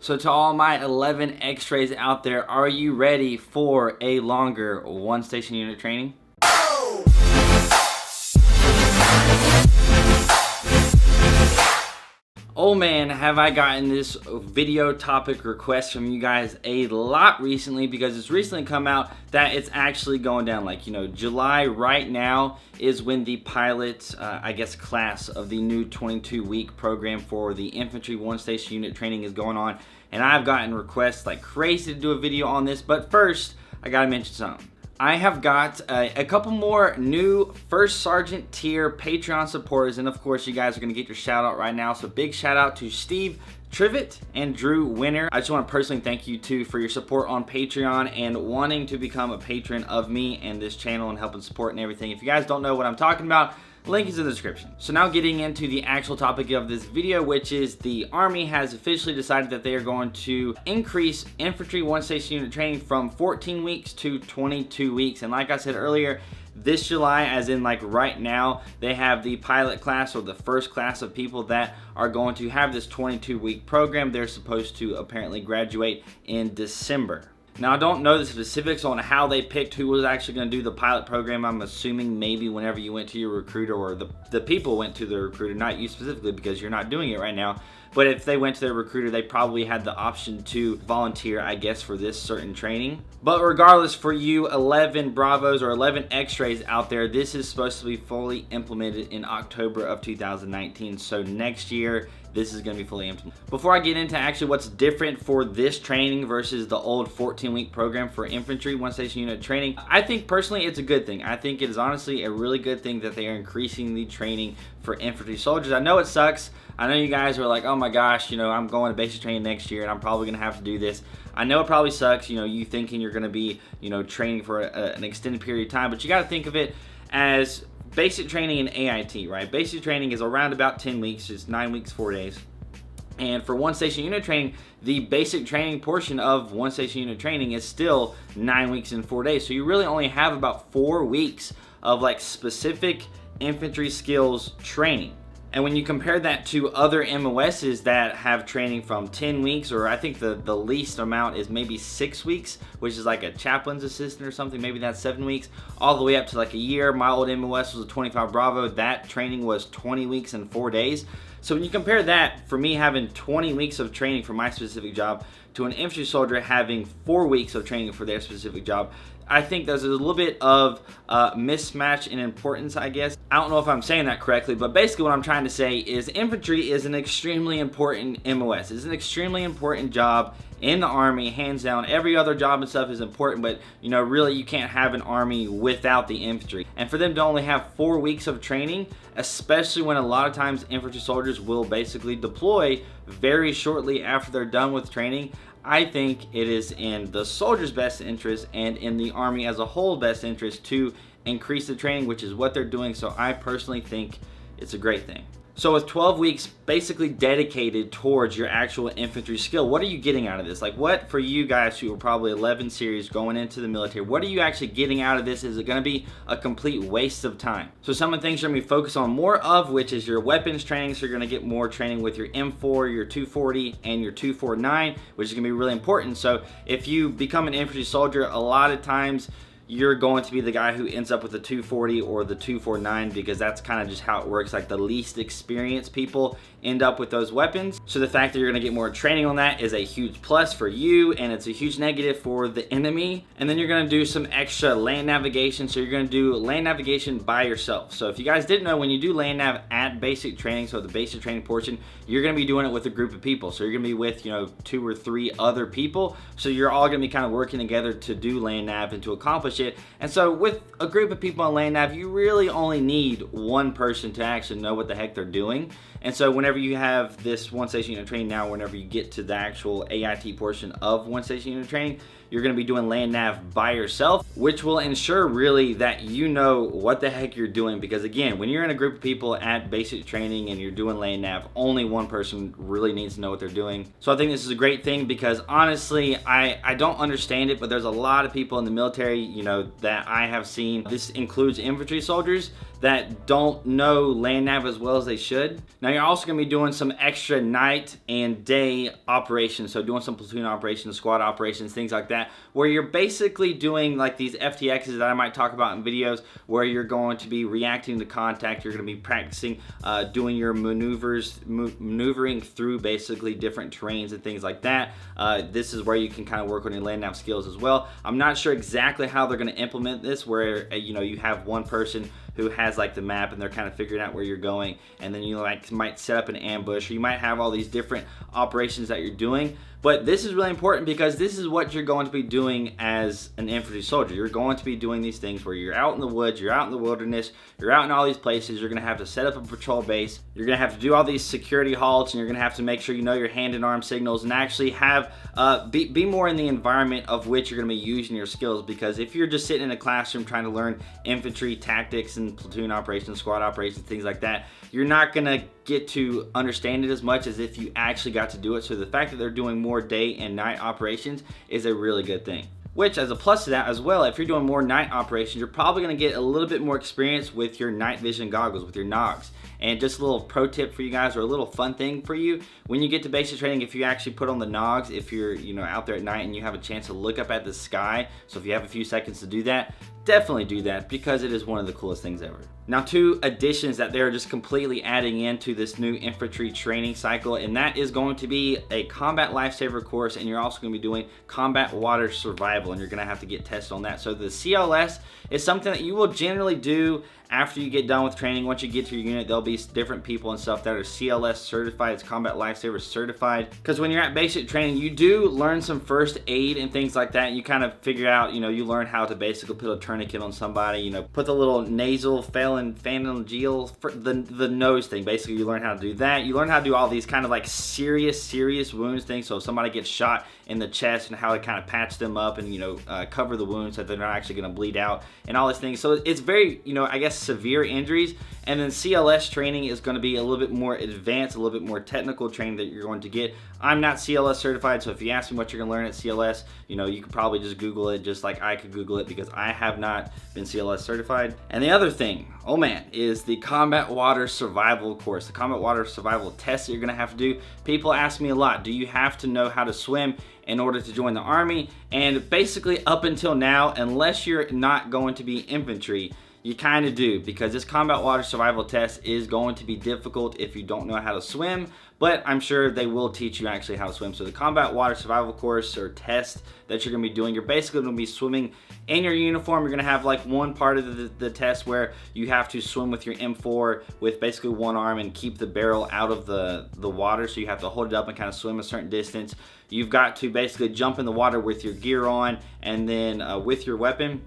So to all my 11 X-rays out there, are you ready for a longer one station unit training? Oh man, have I gotten this video topic request from you guys a lot recently, because it's recently come out that it's actually going down. Like, you know, July right now is when the pilot, class of the new 22-week program for the infantry one station unit training is going on. And I've gotten requests like crazy to do a video on this, but first, I gotta mention something. I have got a couple more new first sergeant tier Patreon supporters, and of course you guys are going to get your shout out right now. So big shout out to Steve Trivet and Drew Winner. I just want to personally thank you too for your support on Patreon and wanting to become a patron of me and this channel and helping support and everything. If you guys don't know what I'm talking about, link is in the description. So now getting into the actual topic of this video, which is the Army has officially decided that they are going to increase infantry one station unit training from 14 weeks to 22 weeks. And like I said earlier, this July, as in like right now, they have the pilot class, or the first class of people that are going to have this 22-week program. They're supposed to apparently graduate in December. Now, I don't know the specifics on how they picked who was actually going to do the pilot program. I'm assuming maybe whenever you went to your recruiter, or the people went to the recruiter, not you specifically because you're not doing it right now. But if they went to their recruiter, they probably had the option to volunteer, I guess, for this certain training. But regardless, for you 11 Bravos or 11 X-rays out there, this is supposed to be fully implemented in October of 2019. So next year, this is going to be fully implemented. Before I get into actually what's different for this training versus the old 14-week program for infantry one station unit training, I think personally it's a good thing. I think it is honestly a really good thing that they are increasing the training for infantry soldiers. I know it sucks. I know you guys are like, oh my gosh, you know, I'm going to basic training next year and I'm probably going to have to do this. I know it probably sucks, you know, you thinking you're going to be, you know, training for an extended period of time, but you got to think of it as basic training in AIT, right? Basic training is around about 10 weeks, it's 9 weeks, 4 days. And for one station unit training, the basic training portion of one station unit training is still 9 weeks and 4 days. So you really only have about 4 weeks of like specific infantry skills training. And when you compare that to other MOSs that have training from 10 weeks, or I think the least amount is maybe 6 weeks, which is like a chaplain's assistant or something, maybe that's 7 weeks, all the way up to like a year. My old MOS was a 25 Bravo. That training was 20 weeks and 4 days. So when you compare that, for me having 20 weeks of training for my specific job to an infantry soldier having 4 weeks of training for their specific job, I think there's a little bit of mismatch in importance, I guess. I don't know if I'm saying that correctly, but basically what I'm trying to say is infantry is an extremely important MOS. It's an extremely important job in the Army, hands down. Every other job and stuff is important, but you know, really you can't have an Army without the infantry. And for them to only have 4 weeks of training, especially when a lot of times infantry soldiers will basically deploy very shortly after they're done with training, I think it is in the soldiers' best interest and in the Army as a whole best interest to increase the training, which is what they're doing. So I personally think it's a great thing. So with 12 weeks basically dedicated towards your actual infantry skill, what are you getting out of this? Like, what, for you guys who are probably 11 series going into the military, what are you actually getting out of this? Is it going to be a complete waste of time? So some of the things you're going to be focused on more of, which is your weapons training. So you're going to get more training with your M4, your 240, and your 249, which is going to be really important. So if you become an infantry soldier, a lot of times you're going to be the guy who ends up with the 240 or the 249, because that's kind of just how it works. Like, the least experienced people end up with those weapons. So the fact that you're going to get more training on that is a huge plus for you, and it's a huge negative for the enemy. And then you're going to do some extra land navigation. So you're going to do land navigation by yourself. So if you guys didn't know, when you do land nav at basic training, so the basic training portion, you're going to be doing it with a group of people. So you're going to be with, you know, 2 or 3 other people. So you're all going to be kind of working together to do land nav and to accomplish it. And so with a group of people on land nav, you really only need one person to actually know what the heck they're doing. And so whenever you have this one station unit training now, whenever you get to the actual AIT portion of one station unit training, you're going to be doing land nav by yourself, which will ensure really that you know what the heck you're doing. Because again, when you're in a group of people at basic training and you're doing land nav, only one person really needs to know what they're doing. So I think this is a great thing, because honestly, I don't understand it, but there's a lot of people in the military, you know, that I have seen, this includes infantry soldiers, that don't know land nav as well as they should. Now you're also going to be doing some extra night and day operations, so doing some platoon operations, squad operations, things like that, where you're basically doing like these FTXs that I might talk about in videos, where you're going to be reacting to contact. You're going to be practicing doing your maneuvering through basically different terrains and things like that. This is where you can kind of work on your land nav skills as well. I'm not sure exactly how they're going to implement this, where you have one person who has like the map and they're kind of figuring out where you're going, and then you like might set up an ambush, or you might have all these different operations that you're doing. But this is really important because this is what you're going to be doing as an infantry soldier. You're going to be doing these things where you're out in the woods, you're out in the wilderness, you're out in all these places. You're going to have to set up a patrol base. You're going to have to do all these security halts, and you're going to have to make sure you know your hand and arm signals, and actually have be more in the environment of which you're going to be using your skills. Because if you're just sitting in a classroom trying to learn infantry tactics and platoon operations, squad operations, things like that, you're not going to get to understand it as much as if you actually got to do it. So the fact that they're doing more day and night operations is a really good thing. Which, as a plus to that as well, if you're doing more night operations, you're probably going to get a little bit more experience with your night vision goggles, with your NOGs. And just a little pro tip for you guys, or a little fun thing for you, when you get to basic training, if you actually put on the NOGs, if you're out there at night and you have a chance to look up at the sky, so if you have a few seconds to do that, definitely do that, because it is one of the coolest things ever. Now, two additions that they're just completely adding into this new infantry training cycle, and that is going to be a combat lifesaver course, and you're also going to be doing combat water survival, and you're going to have to get tested on that. So the CLS is something that you will generally do after you get done with training. Once you get to your unit, there'll be different people and stuff that are CLS certified, it's combat lifesaver certified. Because when you're at basic training, you do learn some first aid and things like that. You kind of figure out, you learn how to basically put a tourniquet on somebody, put the little nasal phalangeal, the nose thing. Basically, you learn how to do that. You learn how to do all these kind of like serious wounds things. So if somebody gets shot in the chest, and how to kind of patch them up and cover the wounds so they're not actually going to bleed out and all these things. So it's very I guess severe injuries. And then CLS training is going to be a little bit more advanced, a little bit more technical training that you're going to get. I'm not CLS certified, so if you ask me what you're going to learn at CLS, you could probably just Google it, just like I could Google it, because I have not been CLS certified. And the other thing, oh man, is the combat water survival course, the combat water survival test that you're going to have to do. People ask me a lot, do you have to know how to swim in order to join the Army? And basically, up until now, unless you're not going to be infantry, you kind of do, because this combat water survival test is going to be difficult if you don't know how to swim, but I'm sure they will teach you actually how to swim. So the combat water survival course or test that you're going to be doing, you're basically going to be swimming in your uniform. You're going to have like one part of the test where you have to swim with your M4 with basically one arm and keep the barrel out of the water, so you have to hold it up and kind of swim a certain distance. You've got to basically jump in the water with your gear on, and then with your weapon,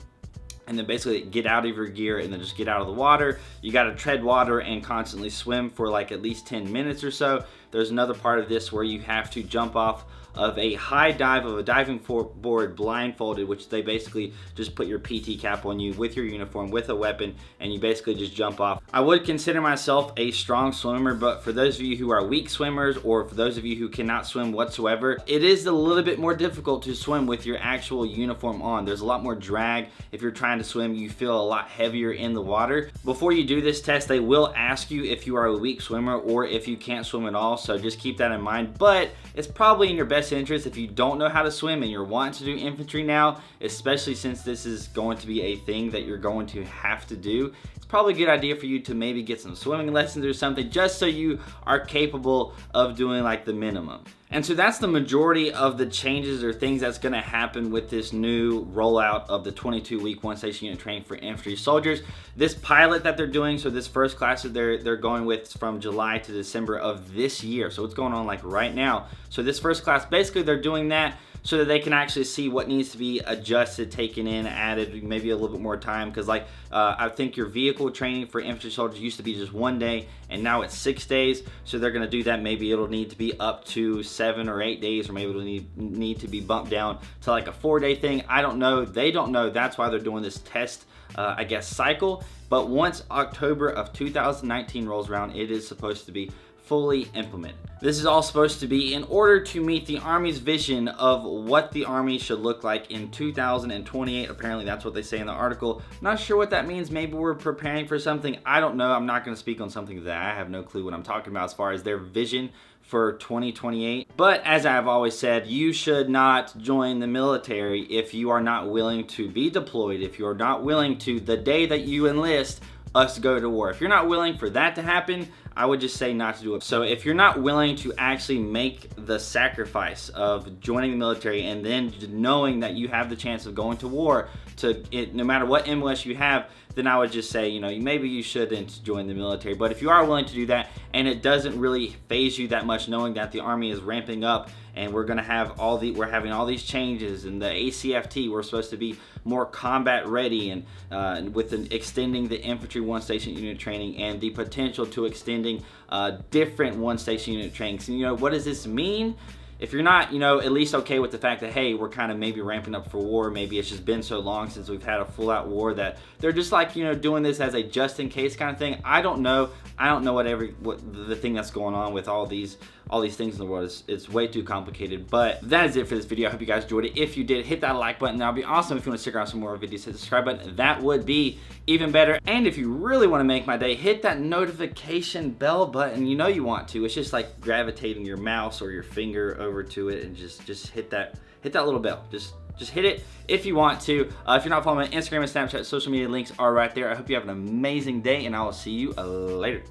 and then basically get out of your gear and then just get out of the water. You got to tread water and constantly swim for like at least 10 minutes or so. There's another part of this where you have to jump off of a high dive of a diving board blindfolded, which they basically just put your PT cap on you with your uniform, with a weapon, and you basically just jump off. I would consider myself a strong swimmer, but for those of you who are weak swimmers, or for those of you who cannot swim whatsoever, it is a little bit more difficult to swim with your actual uniform on. There's a lot more drag. If you're trying to swim, you feel a lot heavier in the water. Before you do this test, they will ask you if you are a weak swimmer or if you can't swim at all, so just keep that in mind. But it's probably in your best interest, if you don't know how to swim and you're wanting to do infantry now, especially since this is going to be a thing that you're going to have to do, it's probably a good idea for you to maybe get some swimming lessons or something, just so you are capable of doing like the minimum. And so that's the majority of the changes or things that's going to happen with this new rollout of the 22-week one-station unit training for infantry soldiers. This pilot that they're doing, so this first class that they're going with from July to December of this year. So it's going on like right now. So this first class, basically they're doing that so that they can actually see what needs to be adjusted, taken in, added, maybe a little bit more time. Because like I think your vehicle training for infantry soldiers used to be just 1 day, and now it's 6 days. So they're going to do that. Maybe it'll need to be up to 7 or 8 days, or maybe it'll need to be bumped down to like a 4-day thing. I don't know. They don't know. That's why they're doing this test, I guess, cycle. But once October of 2019 rolls around, it is supposed to be fully implemented. This is all supposed to be in order to meet the Army's vision of what the Army should look like in 2028. Apparently that's what they say in the article. Not sure what that means. Maybe we're preparing for something. I don't know. I'm not going to speak on something that I have no clue what I'm talking about as far as their vision for 2028. But as I've always said, you should not join the military if you are not willing to be deployed, if you're not willing to, the day that you enlist, us go to war. If you're not willing for that to happen, I would just say not to do it. So if you're not willing to actually make the sacrifice of joining the military and then knowing that you have the chance of going to war, no matter what MLS you have, then I would just say, you know, maybe you shouldn't join the military. But if you are willing to do that and it doesn't really faze you that much, knowing that the Army is ramping up and we're having all these changes in the ACFT, we're supposed to be more combat ready, and with extending the infantry one station unit training and the potential to extending different one station unit trainings. And, you know, what does this mean? If you're not, you know, at least okay with the fact that, hey, we're kind of maybe ramping up for war, maybe it's just been so long since we've had a full-out war that they're just like, you know, doing this as a just-in-case kind of thing. I don't know what the thing that's going on with all these things in the world. It's way too complicated. But that is it for this video. I hope you guys enjoyed it. If you did, hit that like button. That would be awesome. If you want to stick around some more videos, hit the subscribe button. That would be even better. And if you really want to make my day, hit that notification bell button. You know you want to. It's just like gravitating your mouse or your finger over to it and just hit that little bell. Just hit it if you want to. If you're not following me on Instagram and Snapchat, social media links are right there. I hope you have an amazing day, and I will see you later.